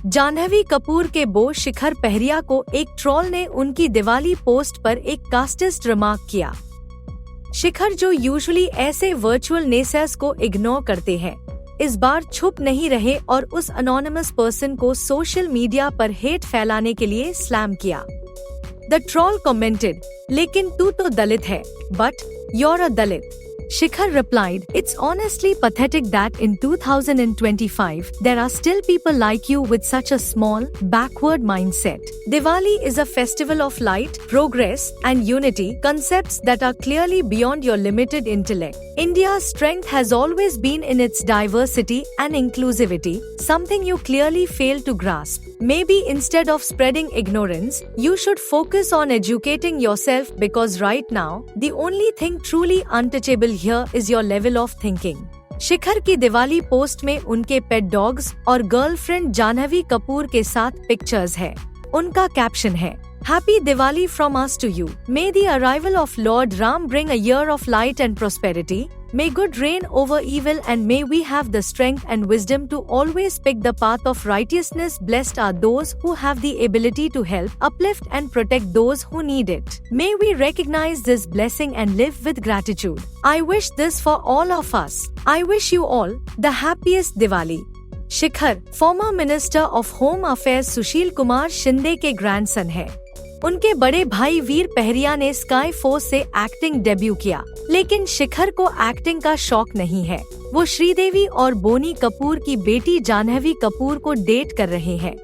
जाह्नवी कपूर के बो शिखर पहरिया को एक ट्रोल ने उनकी दिवाली पोस्ट पर एक कास्टिस्ट रिमार्क किया। शिखर, जो यूजुअली ऐसे वर्चुअल नेसर्स को इग्नोर करते हैं, इस बार छुप नहीं रहे और उस अनोनिमस पर्सन को सोशल मीडिया पर हेट फैलाने के लिए स्लैम किया। द ट्रोल कमेंटेड, लेकिन तू तो दलित है, but you're a Dalit. Shikhar replied, it's honestly pathetic that in 2025, there are still people like you with such a small, backward mindset. Diwali is a festival of light, progress, and unity, concepts that are clearly beyond your limited intellect. India's strength has always been in its diversity and inclusivity, something you clearly fail to grasp. Maybe instead of spreading ignorance, you should focus on educating yourself because right now, the only thing truly untouchable here is your level of thinking. शिखर की Diwali post में उनके पेट dogs और girlfriend Janhvi Kapoor के साथ pictures है। उनका caption है, Happy Diwali from us to you. May the arrival of Lord Ram bring a year of light and prosperity. May good reign over evil and may we have the strength and wisdom to always pick the path of righteousness. Blessed are those who have the ability to help, uplift and protect those who need it. May we recognize this blessing and live with gratitude. I wish this for all of us. I wish you all the happiest Diwali. Shikhar former minister of home affairs Sushil Kumar Shinde के grandson है। उनके बड़े भाई वीर पहरिया ने Sky Force से acting debut किया, लेकिन शिखर को एक्टिंग का शौक नहीं है। वो श्रीदेवी और बोनी कपूर की बेटी जाह्नवी कपूर को डेट कर रहे हैं।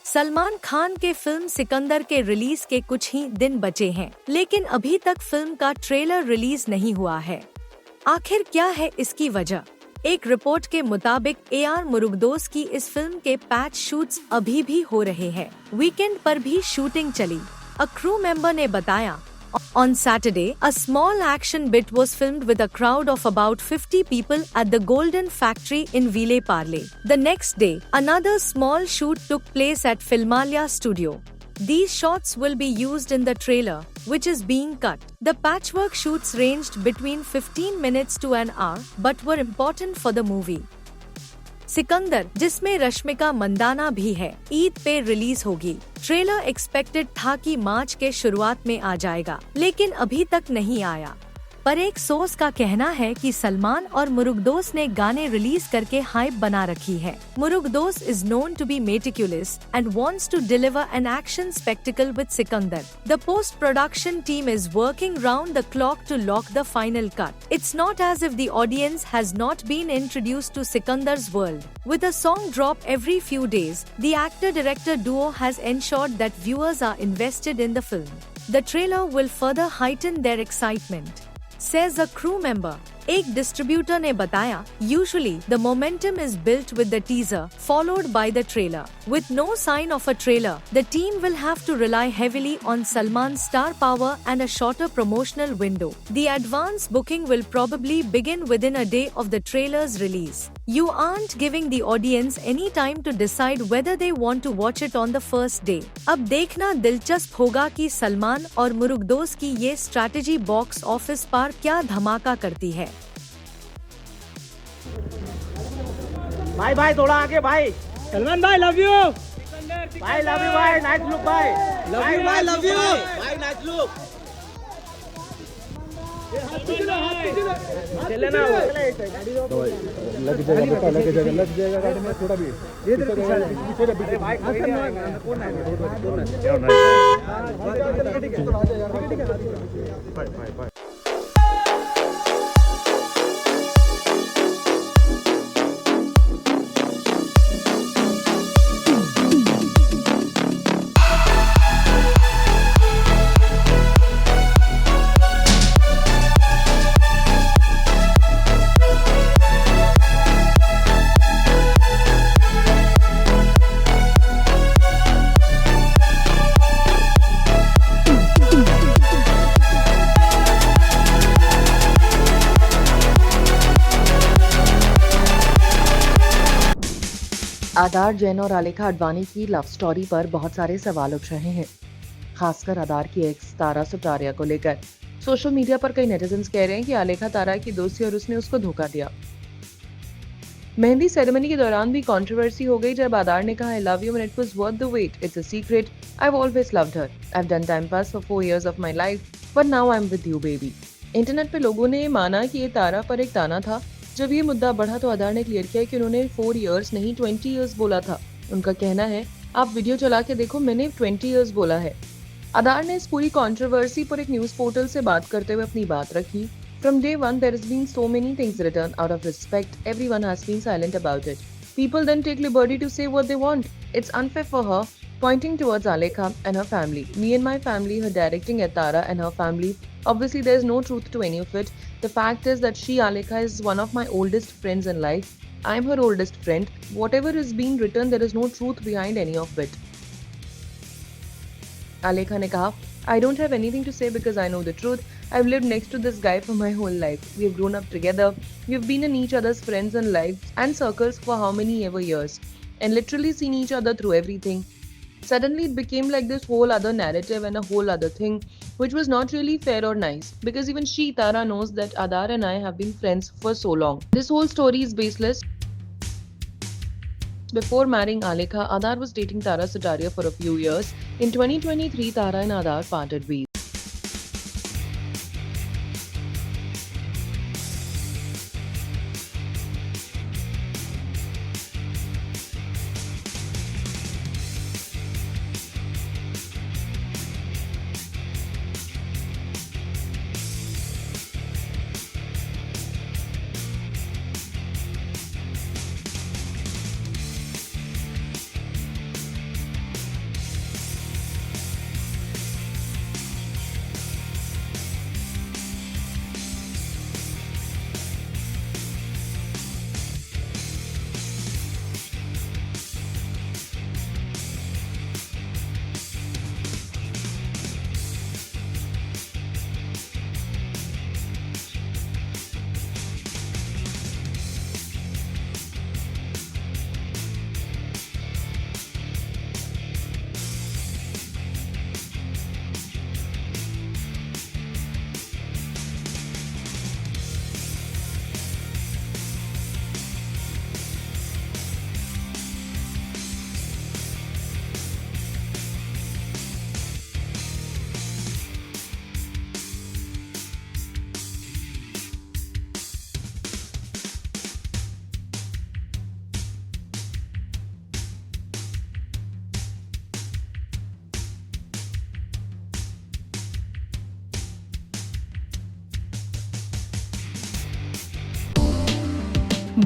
सलमान खान के फिल्म सिकंदर के रिलीज के कुछ ही दिन बचे हैं, लेकिन अभी तक फिल्म का ट्रेलर रिलीज नहीं हुआ है। आखिर क्या है इसकी वजह? एक रिपोर्ट के मुताबिक AR मुरुगदोस की इस फिल्म के पैच शूट्स अभी भी हो रहे हैं। वीकेंड पर भी शूटिंग चली। अ क्रू मेंबर ने बताया, On Saturday, a small action bit was filmed with a crowd of about 50 people at the Golden Factory in Ville-Parle. The next day, another small shoot took place at Filmalia Studio. These shots will be used in the trailer, which is being cut. The patchwork shoots ranged between 15 minutes to an hour, but were important for the movie. Sikandar, जिसमें रश्मिका मंदाना भी है, ईद पे release होगी। Trailer expected था कि मार्च के शुरुआत में आ जाएगा, लेकिन अभी तक नहीं आया। पर एक सोर्स का कहना है कि सलमान और मुरुगदोस ने गाने रिलीज करके हाइप बना रखी है। Murugadoss is known to be meticulous and wants to deliver an action spectacle with Sikandar. The post production team is working round the clock to lock the final cut. It's not as if the audience has not been introduced to Sikandar's world. With a song drop every few days, the actor-director duo has ensured that viewers are invested in the film. The trailer will further heighten their excitement, says a crew member. एक distributor ने बताया, usually the momentum is built with the teaser followed by the trailer. With no sign of a trailer, the team will have to rely heavily on Salman's star power and a shorter promotional window. The advance booking will probably begin within a day of the trailer's release. You aren't giving the audience any time to decide whether they want to watch it on the first day. अब देखना दिलचस्प होगा कि सलमान और मुरुगदोस की ये strategy box office पर क्या धमाका करती है. भाई थोड़ा आगे भाई. सलमान भाई लव यू. भाई लव यू भाई. नाइस लुक भाई. लव यू भाई. लव यू भाई. Nice look. चले ना लग जाएगा गाड़ी में थोड़ा भी ये भाई कौन है. आदार जैन और आलेखा अडवाणी की लव स्टोरी पर बहुत सारे सवाल उठ रहे हैं, खासकर आदार की एक्स तारा सुतारिया को लेकर. सोशल मीडिया पर कई नेटिजन्स कह रहे हैं कि आलेखा तारा की दोस्ती और उसने उसको धोखा दिया. मेहंदी सेरेमनी के दौरान भी कंट्रोवर्सी हो गई जब आदार ने कहा I love you when it was worth the wait. It's a secret. I have always loved her. I have done time pass for 4 years of my life, but now I am with you baby. Internet पे लोगों ने माना कि ये तारा पर एक ताना था. जब ये मुद्दा बढ़ा तो आदार ने क्लियर किया कि उन्होंने 4 years नहीं 20 years बोला था. उनका कहना है, आप वीडियो चला के देखो, मैंने 20 years बोला है. आदार ने इस पूरी कंट्रोवर्सी पर एक न्यूज पोर्टल से बात करते हुए अपनी बात रखी. From day one, there has been so many things written out of respect. Everyone has been silent about it. People then take liberty to say what they want. It's unfair for her. Pointing towards Alekha and her family. Me and my family, her directing at Tara and her family. Obviously, there's no truth to any of it. The fact is that she, Alekha, is one of my oldest friends in life. I'm her oldest friend. Whatever is being written, there is no truth behind any of it. Alekha ne kaha, I don't have anything to say because I know the truth. I've lived next to this guy for my whole life. We have grown up together. We've been in each other's friends and lives and circles for how many ever years. And literally seen each other through everything. Suddenly it became like this whole other narrative and a whole other thing, which was not really fair or nice. Because even she, Tara, knows that Adar and I have been friends for so long. This whole story is baseless. Before marrying Alekha, Adar was dating Tara Sutaria for a few years. In 2023, Tara and Adar parted ways.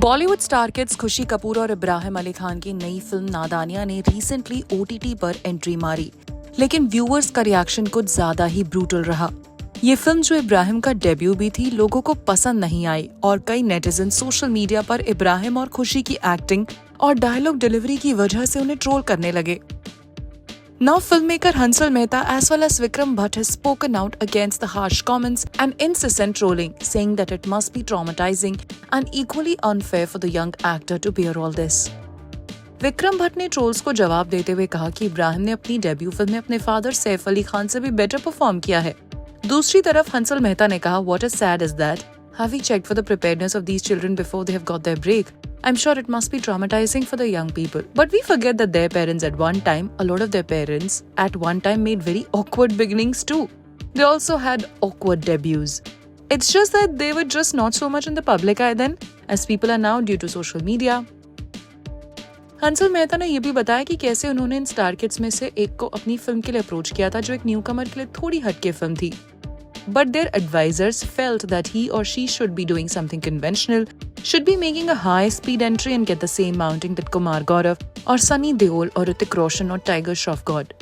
Bollywood star kids खुशी कपूर और इब्राहिम अली खान की नई film नादानिया ने recently OTT पर entry मारी, लेकिन viewers का reaction कुछ ज्यादा ही ब्रूटल रहा. ये फिल्म जो इब्राहिम का डेब्यू भी थी, लोगों को पसंद नहीं आई और कई नेटिजन सोशल मीडिया पर इब्राहिम और खुशी की एक्टिंग और डायलॉग डिलीवरी की वजह से उन्हें ट्रोल करने लगे। Now filmmaker Hansal Mehta as well as Vikram Bhatt has spoken out against the harsh comments and incessant trolling, saying that it must be traumatizing and equally unfair for the young actor to bear all this. Vikram Bhatt ने trolls को जवाब देते हुए कहा कि इब्राहिम ने अपनी debut film में अपने फादर सैफ अली खान से भी बेटर परफॉर्म किया है। दूसरी तरफ हंसल मेहता ने कहा, What is sad is that have we checked for the preparedness of these children before they have got their break? I'm sure it must be traumatizing for the young people. But we forget that their parents at one time, a lot of their parents at one time made very awkward beginnings too. They also had awkward debuts. It's just that they were just not so much in the public eye then, as people are now due to social media. Hansal Mehta ने यह भी बताया कि कैसे उन्होंने in star kids में से एक को अपनी फिल्म के लिए अप्रोच किया था, जो एक न्यू कमर के लिए थोड़ी हटके फिल्म थी. But their advisors felt that he or she should be doing something conventional, should be making a high-speed entry and get the same mounting that Kumar Gaurav or Sunny Deol or Hrithik Roshan or Tiger Shroff got.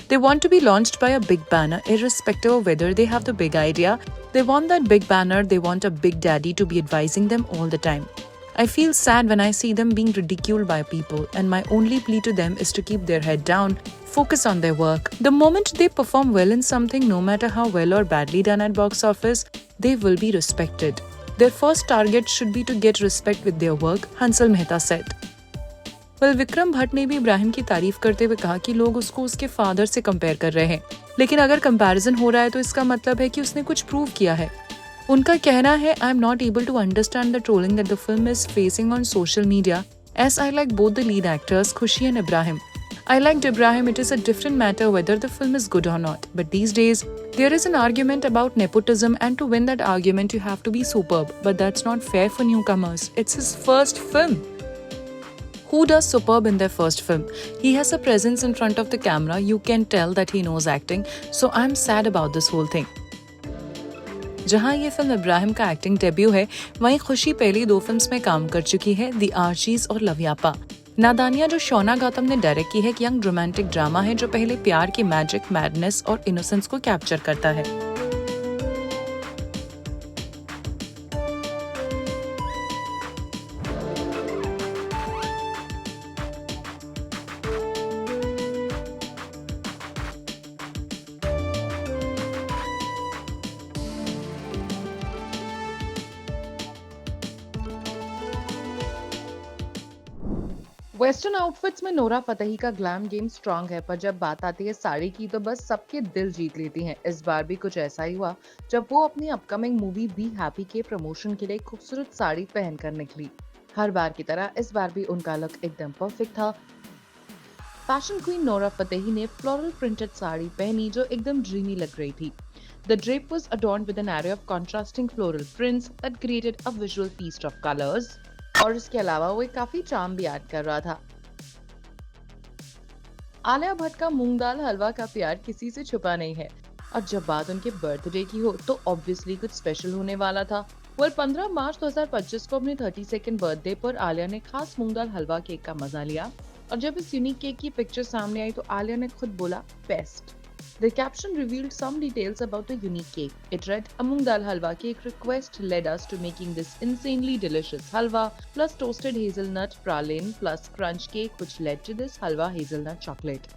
They want to be launched by a big banner, irrespective of whether they have the big idea. They want that big banner, they want a big daddy to be advising them all the time. I feel sad when I see them being ridiculed by people, and my only plea to them is to keep their head down, focus on their work. The moment they perform well in something, no matter how well or badly done at box office, they will be respected. Their first target should be to get respect with their work, Hansal Mehta said. Well, Vikram Bhatt ने भी इब्राहिम की तारीफ करते हुए कहा कि लोग उसको उसके फादर से कंपेयर कर रहे हैं, लेकिन अगर कंपैरिजन हो रहा है तो इसका मतलब है कि उसने कुछ प्रूव किया है. उनका कहना है, I am not able to understand the trolling that the film is facing on social media, as I like both the lead actors, Khushi and Ibrahim. I liked Ibrahim. It is a different matter whether the film is good or not. But these days, there is an argument about nepotism, and to win that argument, you have to be superb. But that's not fair for newcomers. It's his first film. Who does superb in their first film? He has a presence in front of the camera. You can tell that he knows acting. So I'm sad about this whole thing. जहां ये film Ibrahim का acting debut है, वहीं खुशी पहली 2 films में काम कर चुकी है, दी आर्चीज और लवयापा. नादानिया जो शोना गौतम ने डायरेक्ट की है, एक यंग रोमांटिक ड्रामा है जो पहले प्यार की मैजिक, मैडनेस और इनोसेंस को कैप्चर करता है. वेस्टर्न आउटफिट्स में नोरा फतेही का ग्लैम गेम स्ट्रांग है, पर जब बात आती है साड़ी की तो बस सबके दिल जीत लेती हैं. इस बार भी कुछ ऐसा ही हुआ जब वो अपनी अपकमिंग मूवी बी हैप्पी के प्रमोशन के लिए खूबसूरत साड़ी पहनकर निकली. हर बार की तरह इस बार भी उनका लुक एकदम परफेक्ट था. फैशन क्वीन नोरा फतेही ने फ्लोरल प्रिंटेड साड़ी पहनी जो एकदम ड्रीमी लग रही थी. The drape was adorned with an array of contrasting floral prints that created a visual feast of colors. और इसके अलावा वो काफी चार्म भी ऐड कर रहा था. आलिया भट्ट का मूंग दाल हलवा का प्यार किसी से छुपा नहीं है, और जब बात उनके बर्थडे की हो तो ऑब्वियसली कुछ स्पेशल होने वाला था. 15 मार्च 2025 को अपने 32nd बर्थडे पर आलिया ने खास मूंग दाल हलवा केक का मजा लिया, और जब इस यूनिक केक की पिक्चर सामने आई तो आलिया ने खुद बोला best. The caption revealed some details about the unique cake. It read, "A moong dal halwa cake request led us to making this insanely delicious halwa, plus toasted hazelnut praline, plus crunch cake, which led to this halwa hazelnut chocolate."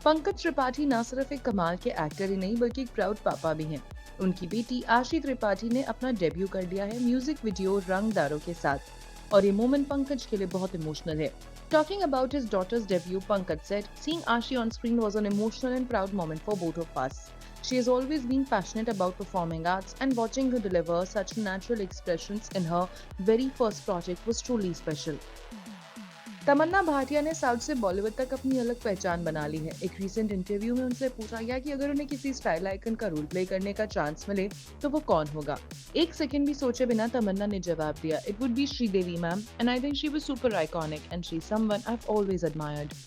Pankaj Tripathi न सिर्फ एक कमाल के actor ही नहीं बल्कि एक proud पापा भी हैं. उनकी बेटी आशी त्रिपाठी ने अपना डेब्यू कर दिया है म्यूजिक वीडियो रंगदारों के साथ, और ये मोमेंट पंकज के लिए बहुत इमोशनल है. Talking about his daughter's debut, Pankaj said, "Seeing Ashi on screen was an emotional and proud moment for both of us. She has always been passionate about performing arts, and watching her deliver such natural expressions in her very first project was truly special." तमन्ना भाटिया ने south से बॉलीवुड तक अपनी अलग पहचान बना ली है. एक recent interview में उनसे पूछा गया कि अगर उन्हें किसी स्टाइल आइकन का रोल प्ले करने का चांस मिले तो वो कौन होगा. एक सेकंड भी सोचे बिना तमन्ना ने जवाब दिया, "It would be Sridevi ma'am, and I think she was super iconic and she's someone I've always admired."